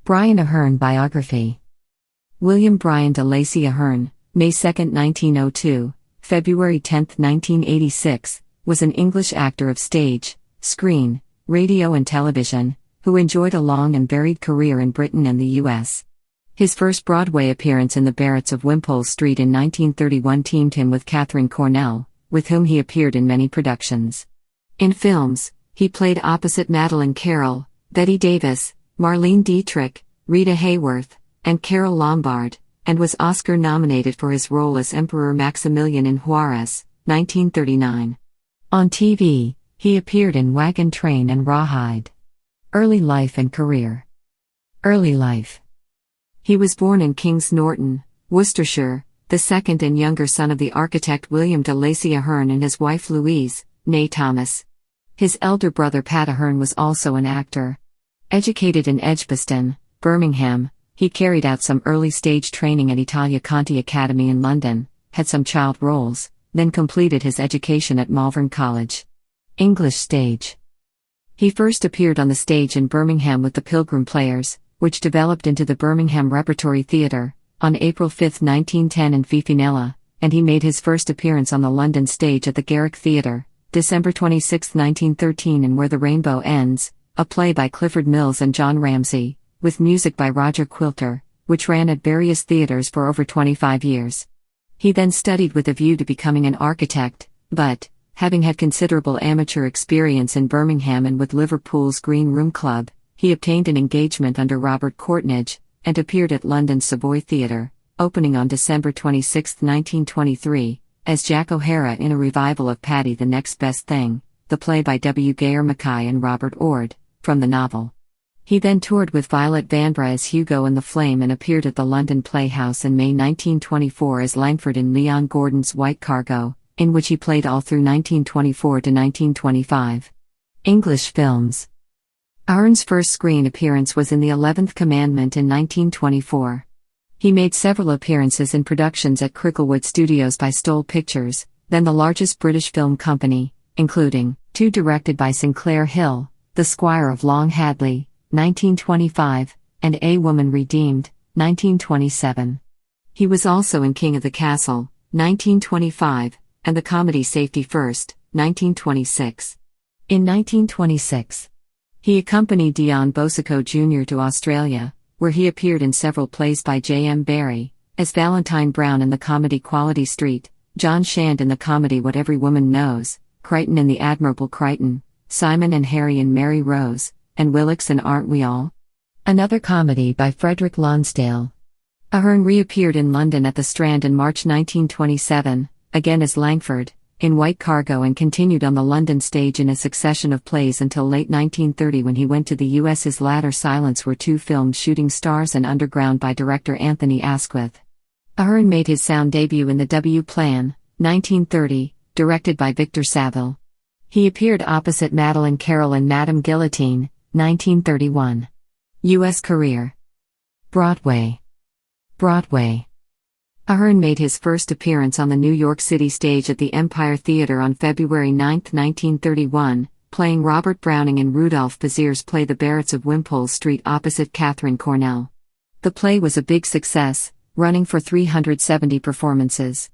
Brian Aherne Biography. William Brian de Lacy Aherne, May 2, 1902, February 10, 1986, was an English actor of stage, screen, radio and television, who enjoyed a long and varied career in Britain and the U.S. His first Broadway appearance in the Barretts of Wimpole Street in 1931 teamed him with Katharine Cornell, with whom he appeared in many productions. In films, he played opposite Madeleine Carroll, Bette Davis, Marlene Dietrich, Rita Hayworth, and Carole Lombard, and was Oscar-nominated for his role as Emperor Maximilian in Juarez, 1939. On TV, he appeared in Wagon Train and Rawhide. Early life and career. Early life. He was born in Kings Norton, Worcestershire, the second and younger son of the architect William de Lacy Aherne and his wife Louise, née Thomas. His elder brother Pat Aherne was also an actor. Educated in Edgbaston, Birmingham, he carried out some early stage training at Italia Conti Academy in London, had some child roles, then completed his education at Malvern College. English stage. He first appeared on the stage in Birmingham with the Pilgrim Players, which developed into the Birmingham Repertory Theatre, on April 5, 1910 in Fifinella, and he made his first appearance on the London stage at the Garrick Theatre, December 26, 1913 in Where the Rainbow Ends, a play by Clifford Mills and John Ramsay, with music by Roger Quilter, which ran at various theatres for over 25 years. He then studied with a view to becoming an architect, but, having had considerable amateur experience in Birmingham and with Liverpool's Green Room Club, he obtained an engagement under Robert Courtnage, and appeared at London's Savoy Theatre, opening on December 26, 1923, as Jack O'Hara in a revival of Paddy the Next Best Thing, the play by W. Gayer Mackay and Robert Ord, from the novel. He then toured with Violet Vanbrugh as Hugo and the Flame and appeared at the London Playhouse in May 1924 as Langford in Leon Gordon's White Cargo, in which he played all through 1924 to 1925. English films. Ahern's first screen appearance was in The 11th Commandment in 1924. He made several appearances in productions at Cricklewood Studios by Stoll Pictures, then the largest British film company, including two directed by Sinclair Hill, The Squire of Long Hadley, 1925, and A Woman Redeemed, 1927. He was also in King of the Castle, 1925, and the comedy Safety First, 1926. In 1926, he accompanied Dion Bosco Jr. to Australia, where he appeared in several plays by J. M. Barrie, as Valentine Brown in the comedy Quality Street, John Shand in the comedy What Every Woman Knows, Crichton in The Admirable Crichton, Simon and Harry in Mary Rose, and Wilkes in Aren't We All? Another comedy by Frederick Lonsdale. Aherne reappeared in London at the Strand in March 1927, again as Langford, in White Cargo, and continued on the London stage in a succession of plays until late 1930 when he went to the US. His latter Silence were two films Shooting Stars and Underground by director Anthony Asquith. Aherne made his sound debut in The W Plan, 1930, directed by Victor Saville. He appeared opposite Madeleine Carroll in Madame Guillotine, 1931. U.S. career. Broadway. Aherne made his first appearance on the New York City stage at the Empire Theatre on February 9, 1931, playing Robert Browning in Rudolph Bazier's play The Barretts of Wimpole Street opposite Katharine Cornell. The play was a big success, running for 370 performances.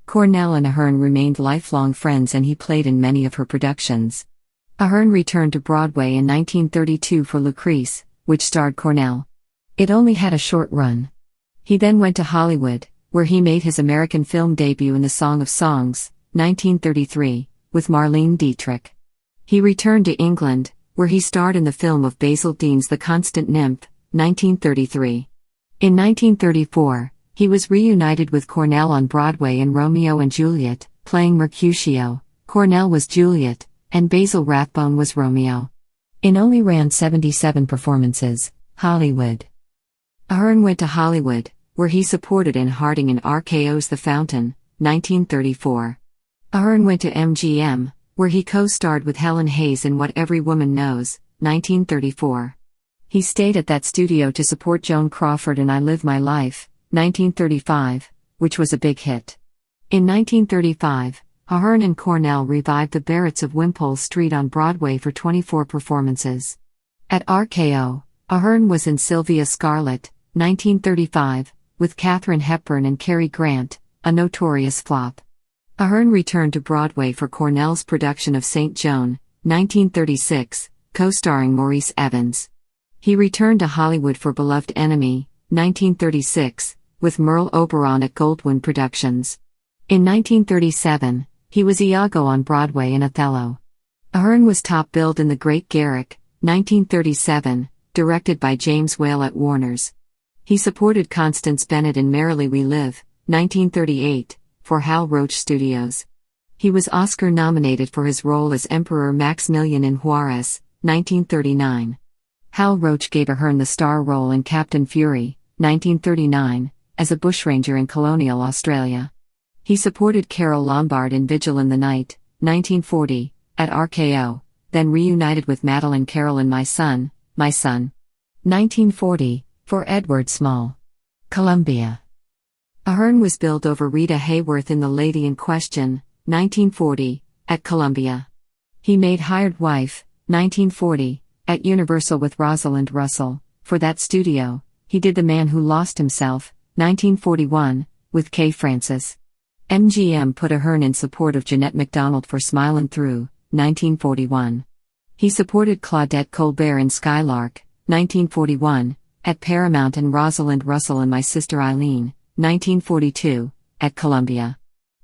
Cornell and Aherne remained lifelong friends and he played in many of her productions. Aherne returned to Broadway in 1932 for Lucrece, which starred Cornell. It only had a short run. He then went to Hollywood, where he made his American film debut in The Song of Songs, 1933, with Marlene Dietrich. He returned to England, where he starred in the film of Basil Dean's The Constant Nymph, 1933. In 1934, he was reunited with Cornell on Broadway in Romeo and Juliet, playing Mercutio. Cornell was Juliet, and Basil Rathbone was Romeo. It only ran 77 performances. Hollywood. Aherne went to Hollywood, where he supported Anne Harding in RKO's The Fountain, 1934. Aherne went to MGM, where he co-starred with Helen Hayes in What Every Woman Knows, 1934. He stayed at that studio to support Joan Crawford in I Live My Life, 1935, which was a big hit. In 1935, Aherne and Cornell revived the Barretts of Wimpole Street on Broadway for 24 performances. At RKO, Aherne was in Sylvia Scarlett, 1935, with Katharine Hepburn and Cary Grant, a notorious flop. Aherne returned to Broadway for Cornell's production of St. Joan, 1936, co-starring Maurice Evans. He returned to Hollywood for Beloved Enemy, 1936, with Merle Oberon at Goldwyn Productions. In 1937, he was Iago on Broadway in Othello. Aherne was top billed in The Great Garrick, 1937, directed by James Whale at Warner's. He supported Constance Bennett in Merrily We Live, 1938, for Hal Roach Studios. He was Oscar nominated for his role as Emperor Maximilian in Juarez, 1939. Hal Roach gave Aherne the star role in Captain Fury, 1939, as a bushranger in colonial Australia. He supported Carole Lombard in Vigil in the Night, 1940, at RKO, then reunited with Madeleine Carroll in My Son, 1940, for Edward Small. Columbia. Aherne was billed over Rita Hayworth in The Lady in Question, 1940, at Columbia. He made Hired Wife, 1940, at Universal with Rosalind Russell. For that studio, he did The Man Who Lost Himself, 1941, with Kay Francis. MGM put Aherne in support of Jeanette MacDonald for Smilin' Through, 1941. He supported Claudette Colbert in Skylark, 1941, at Paramount and Rosalind Russell in My Sister Eileen, 1942, at Columbia.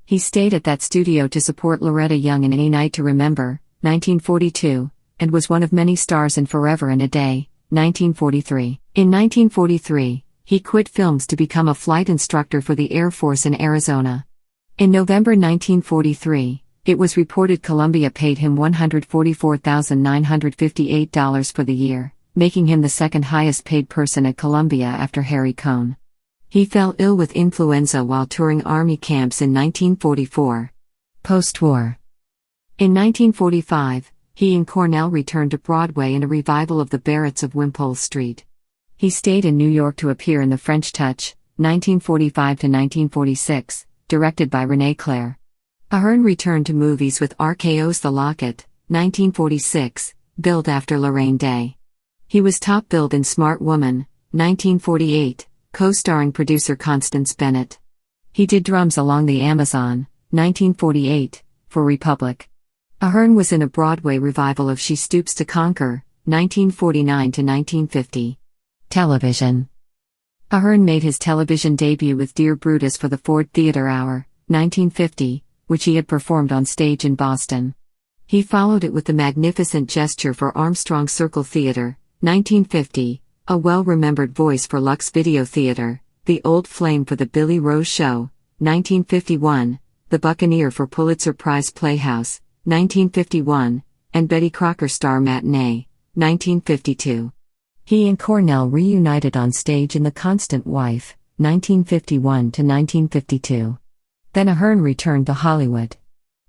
He stayed at that studio to support Loretta Young in Any Night to Remember, 1942, and was one of many stars in Forever and a Day, 1943. In 1943, he quit films to become a flight instructor for the Air Force in Arizona. In November 1943, it was reported Columbia paid him $144,958 for the year, making him the second highest paid person at Columbia after Harry Cohn. He fell ill with influenza while touring Army camps in 1944. Post-war. In 1945, he and Cornell returned to Broadway in a revival of the Barretts of Wimpole Street. He stayed in New York to appear in The French Touch, 1945-1946, directed by René Clair. Aherne returned to movies with RKO's The Locket, 1946, billed after Lorraine Day. He was top billed in Smart Woman, 1948, co-starring producer Constance Bennett. He did drums along the Amazon, 1948, for Republic. Aherne was in a Broadway revival of She Stoops to Conquer, 1949-1950. Television. Aherne made his television debut with Dear Brutus for the Ford Theatre Hour, 1950, which he had performed on stage in Boston. He followed it with The Magnificent Gesture for Armstrong Circle Theatre, 1950, a well-remembered voice for Lux Video Theatre, The Old Flame for The Billy Rose Show, 1951, The Buccaneer for Pulitzer Prize Playhouse, 1951, and Betty Crocker Star Matinee, 1952. He and Cornell reunited on stage in The Constant Wife, 1951-1952. Then Aherne returned to Hollywood.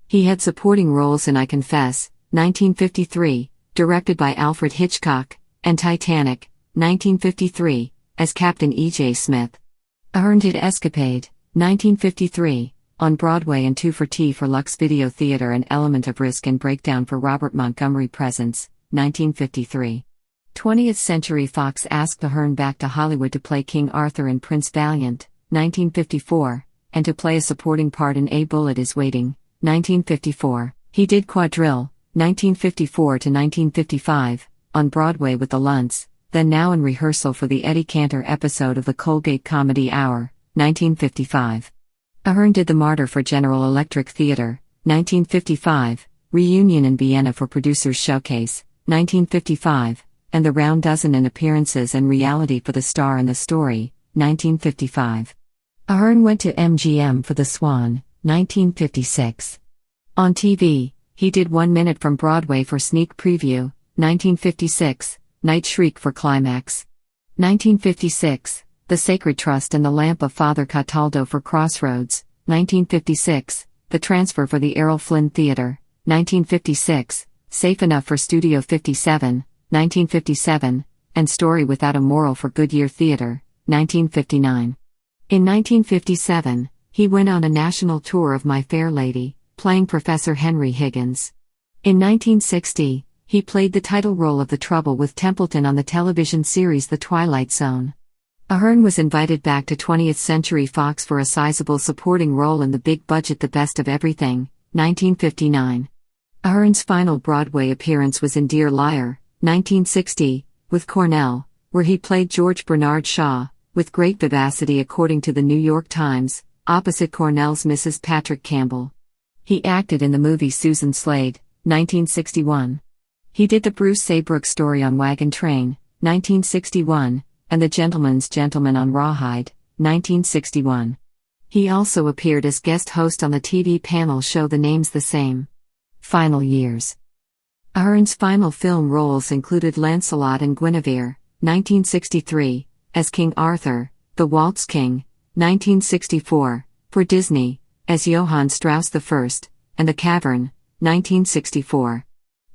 He had supporting roles in I Confess, 1953, directed by Alfred Hitchcock, and Titanic, 1953, as Captain E.J. Smith. Aherne did Escapade, 1953, on Broadway and Two for Tea for Lux Video Theatre and Element of Risk and Breakdown for Robert Montgomery Presents, 1953. 20th Century Fox asked Aherne back to Hollywood to play King Arthur in Prince Valiant, 1954, and to play a supporting part in A Bullet Is Waiting, 1954. He did Quadrille, 1954-1955, on Broadway with the Lunts, then now in rehearsal for the Eddie Cantor episode of the Colgate Comedy Hour, 1955. Aherne did The Martyr for General Electric Theatre, 1955, Reunion in Vienna for Producers Showcase, 1955, and The Round Dozen in Appearances and Reality for The Star and the Story, 1955. Aherne went to MGM for The Swan, 1956. On TV, he did 1 Minute from Broadway for Sneak Preview, 1956, Night Shriek for Climax. 1956, The Sacred Trust and the Lamp of Father Cataldo for Crossroads, 1956, The Transfer for the Errol Flynn Theatre, 1956, Safe Enough for Studio 57, 1957, and Story Without a Moral for Goodyear Theatre, 1959. In 1957, he went on a national tour of My Fair Lady, playing Professor Henry Higgins. In 1960, He played the title role of the Trouble with Templeton on the television series The Twilight Zone. Aherne was invited back to 20th Century Fox for a sizable supporting role in the big-budget The Best of Everything, 1959. Ahерne's final Broadway appearance was in Dear Liar, 1960, with Cornell, where he played George Bernard Shaw, with great vivacity according to the New York Times, opposite Cornell's Mrs. Patrick Campbell. He acted in the movie Susan Slade, 1961. He did the Bruce Saybrook story on Wagon Train, 1961, and The Gentleman's Gentleman on Rawhide, 1961. He also appeared as guest host on the TV panel show The Name's the Same. Final years. Ahерne's final film roles included Lancelot and Guinevere, 1963, as King Arthur, The Waltz King, 1964, for Disney, as Johann Strauss I, and The Cavern, 1964.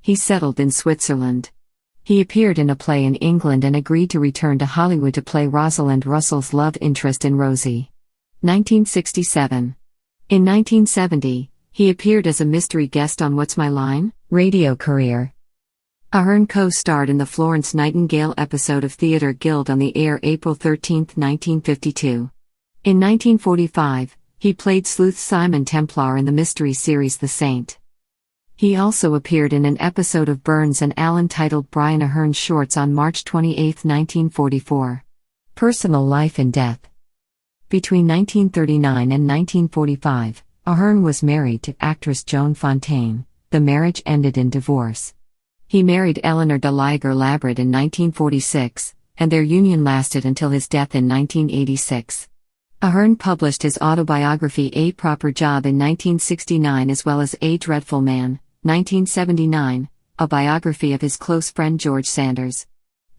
He settled in Switzerland. He appeared in a play in England and agreed to return to Hollywood to play Rosalind Russell's love interest in Rosie. 1967. In 1970, he appeared as a mystery guest on What's My Line? Radio career. Aherne co-starred in the Florence Nightingale episode of Theatre Guild on the air April 13, 1952. In 1945, he played sleuth Simon Templar in the mystery series The Saint. He also appeared in an episode of Burns and Allen titled Brian Aherne Shorts on March 28, 1944. Personal life and death. Between 1939 and 1945, Aherne was married to actress Joan Fontaine. The marriage ended in divorce. He married Eleanor de Liger Labrid in 1946, and their union lasted until his death in 1986. Aherne published his autobiography A Proper Job in 1969 as well as A Dreadful Man, 1979, a biography of his close friend George Sanders.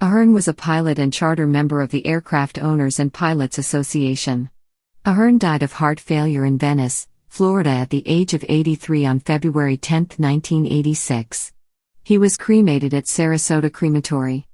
Aherne was a pilot and charter member of the Aircraft Owners and Pilots Association. Aherne died of heart failure in Venice, Florida at the age of 83 on February 10, 1986. He was cremated at Sarasota Crematory.